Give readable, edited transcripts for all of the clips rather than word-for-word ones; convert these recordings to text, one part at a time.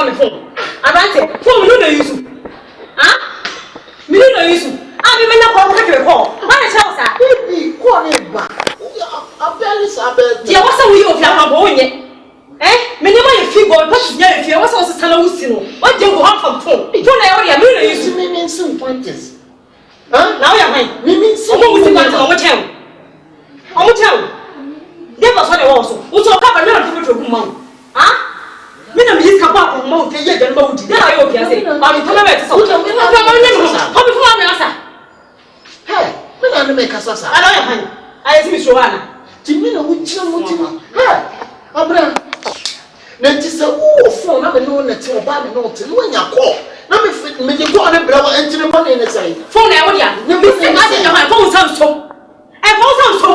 my phone. I phone no use. Me no use. I be na call take call. Why tell sir? Baby, call me back. Abel. Dia what's we of ya mabo onye. Me dey my fee boy, but you dey fear what's also stand we see no. What dey go on from phone? Phone na area me no use. Me mean some pointers. Now you are me mean some. Omo we want omo tell. Omo tell. Dey was what dey was. Wo so ka ba me no to go ma. Me na me ka ba ko ma o te ye dey no ba udi. Dey na you say. Ba me tell me say. Wo no me for me asa. Hey, me na me ka sasa. I know you I see me show ana. Timi na wo chira mo timi. Hey, abra. Na ti se wo phone na me no na ti oba me no te no anya call. Na me dey go on bra wa entire money na say. Phone na wo dia. Me say ma dey na phone sound so. Phone sound so.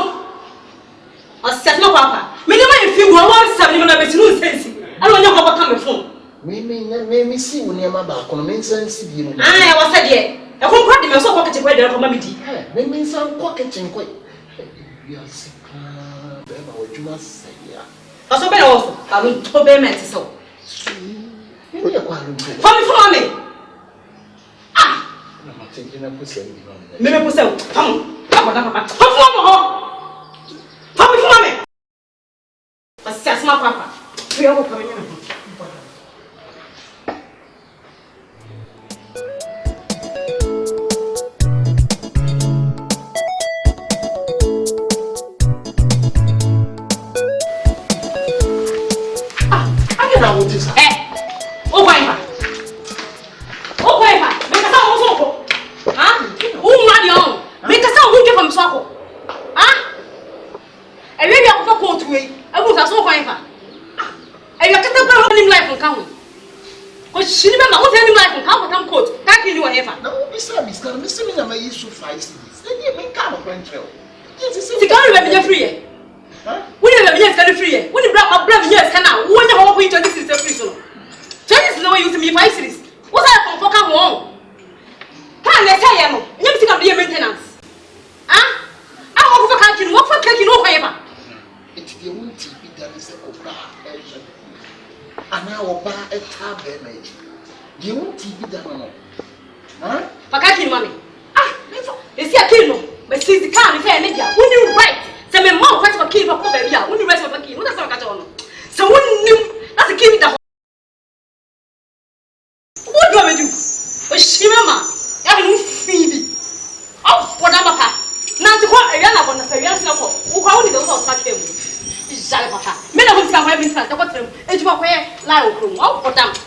Asa no papa. Me dey my feel wo wa say me na be tinu sense. I don't know how to phone. Me see wo ne ma ba ko no me sense bi no. I was said here. I come cry me so pocket where dey come me di. Me san ko kitchen ko. We are sick. Be ma wo juma say ya. Aso be na wo. I will to be met so. Me dey kwa lu. For me. Na ma think na pusa ni no. Me pusa. Come. Papa. For me. Mas ma papa. We are coming in.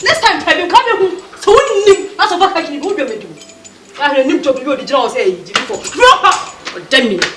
Next time, I will come here. So when that's a back in good do. I have a new job to do the jaws. Hey, for 10 minutes.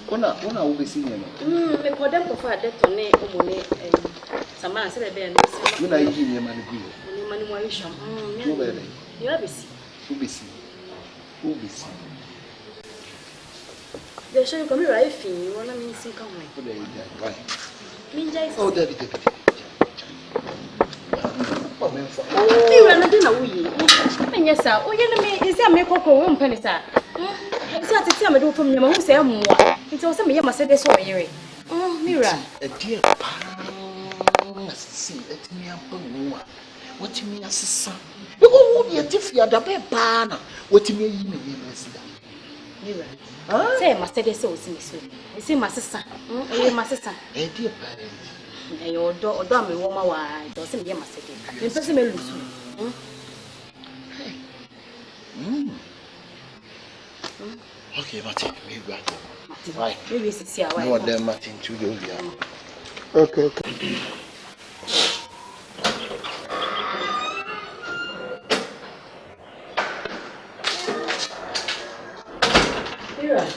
Ona wo besi ne no. Me podem ko fa de to ne omone sama se be no. Me na yi ne ma ne guye. Ni mani mo ayisham. Wo be ne. Yo besi. Wo besi. De show ko mi ra fi wona mi sin kan mo. Wo de yi ja. Why? Mi jai. Oh, David. Oh, me fa. Mi ra na de na wo yi. Me nyesa, o ye na me isi ame kokko wo mpa ni sa. Si atete amede wo fam nyama hu se amwa. Nti wo se me ye masede so yere. Mira. E die pa. Si etimi ampanwu a. Wotimi asesa. E wo wo ye tifia da be pa na. Wotimi yi me ye masida. Mira. Say masede so si me so. E si masesa. E masesa. E die pa. E yo odo ame wo ma wa. Do se me ye masede. Me pese me lusu. Okay, Martin, maybe back. Why? Maybe it's here. Why? No, then Martin, to the okay. Mira,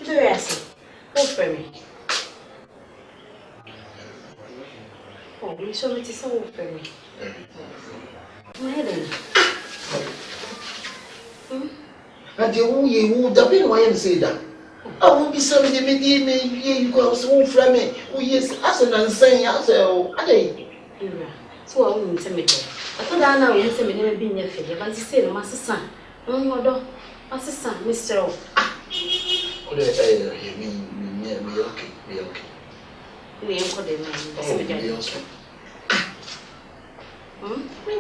yes. Who for me? Oh, you show me to so for me. And you the been why say that. I won't be some of the media, you go so from me. Oh, yes, as an unsaying, I say, oh, I so I won't tell me. I thought I know you tell me never been your figure, but you say, Master Son, no more, Master Son, Mr. Oh, me okay. we ain't got the man.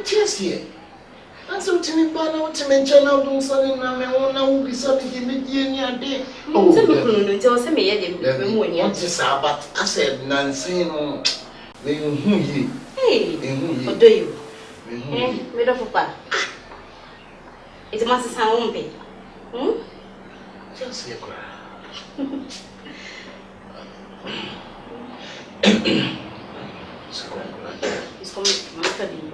Just here. And so to me, but now to mention out on something, I will be something in day. Oh, tell me, what is but I said, Nancy, no, hey, what do you? Made of papa. It's a master sound pay. Just here, cry. It's coming from my family.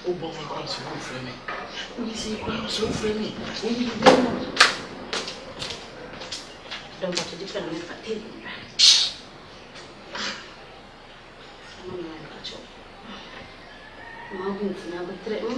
Oh, boy, I'm so friendly. We see I'm so friendly. Don't have to depend on me for taking it. I'm not going to catch up. I'm going to now threaten.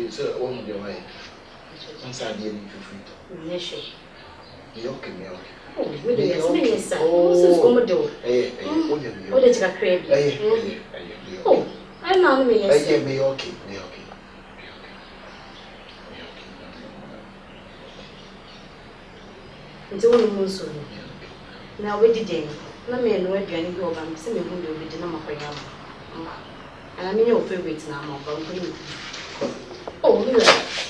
So, all in your way. Once I did you free. Yes, You okay, me okay. Oh, we do this many years. Oh, do. What did you create? Oh, I'm not me. I am me okay. It's only Musu. Now, we did. Let me know if you go over and send me who will be the number for you. And I mean your favorite now, but oh, look at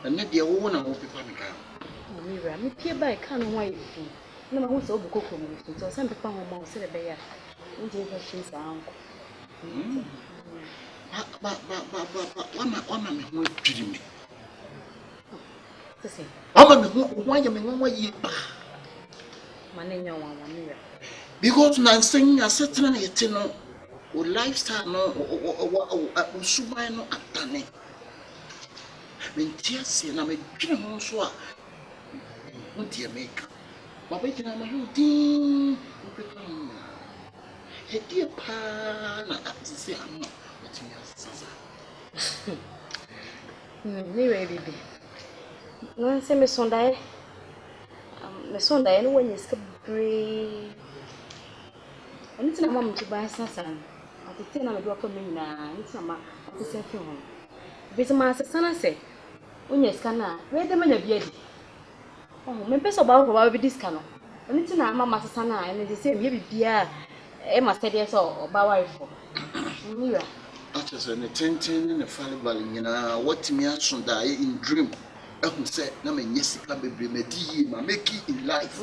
and maybe a woman will be coming. Mira, me peer by can't wait. No, who's over cocoa, so some people won't say a bear. What she's uncle. But one me treating me. Why am I 1 year? My name, your one, Mira. Because Nancy, a certain eternal or lifestyle, no, or Subino at Tane. When tears and I'm a general swap. What dear maker? But waiting, I'm a routine. A dear pan, I have to say, I'm not watching your Mira, baby. No, say me Sunday. Me Sunday, and when you skip brave. And it's a mom to buy some. I think I'm a drop of me now. It's a man of the same film. This master son, I say, when you scanner, where the man of ye. Oh, maybe so about this canal. And it's not my master son, and it's the same. Maybe dear Emma said yes or Bower for. That is an attention in a fallible, you know, what me out should die in dream. I who said, no, man, yes, it can be remedy, my making in life.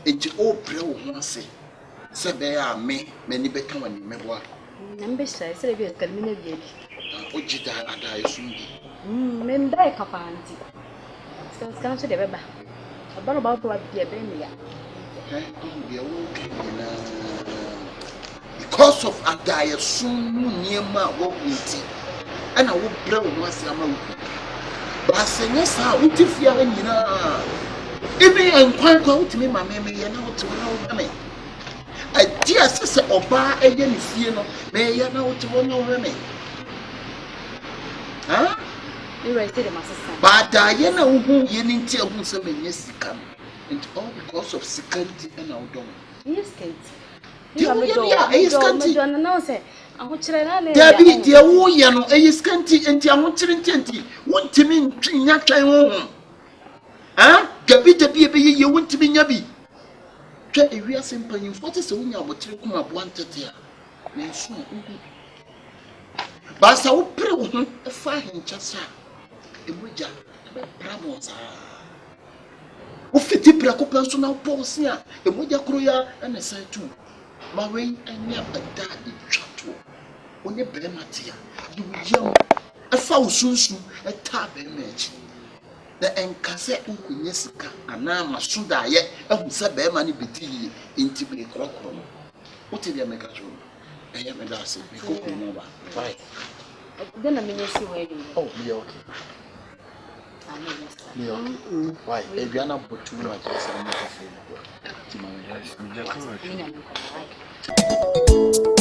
Into all prayer once say, Sabea me, many better when you may work. Number says, I will tell me. Ojida, and I soon. Men die, Papa, auntie. Scan to the river. About what dear Benny. Because of a diet soon near my walking, and I will blow once a month. But I say, yes, I would if you are in even I'm quite out to me, my mammy, and out to know me. A dear sister or bar again is here, may you know to know me. Huh? You are still a master. But Diana, who you need to tell who some yes, come. And all because of security and our dog. Yes, Kate. You are no say. I want to learn. Debbie, dear, oh, you know, a scanty and Tiamonti, want to mean Trinity. Ah, Gabi, Debbie, you want to be Yabi. Try a real simple, what is the winner of what you come up wanted here? But I will pray a fine chassa. A witcher, Bramos. Ufiti preocupação na oposição, eu vou já croia a nessa tu, mas vem a minha verdade chato, onde é bem matia, do iam, a falsunsu, a tabe mete, da encase conhece cá, a nama sudaia, a saber manibiti, intibe crocro, o te dia mega jogo, é a medalha, me coco nova, vai. Then I mean, you see where Oh, be okay. Why? If you are not put too much, I'm not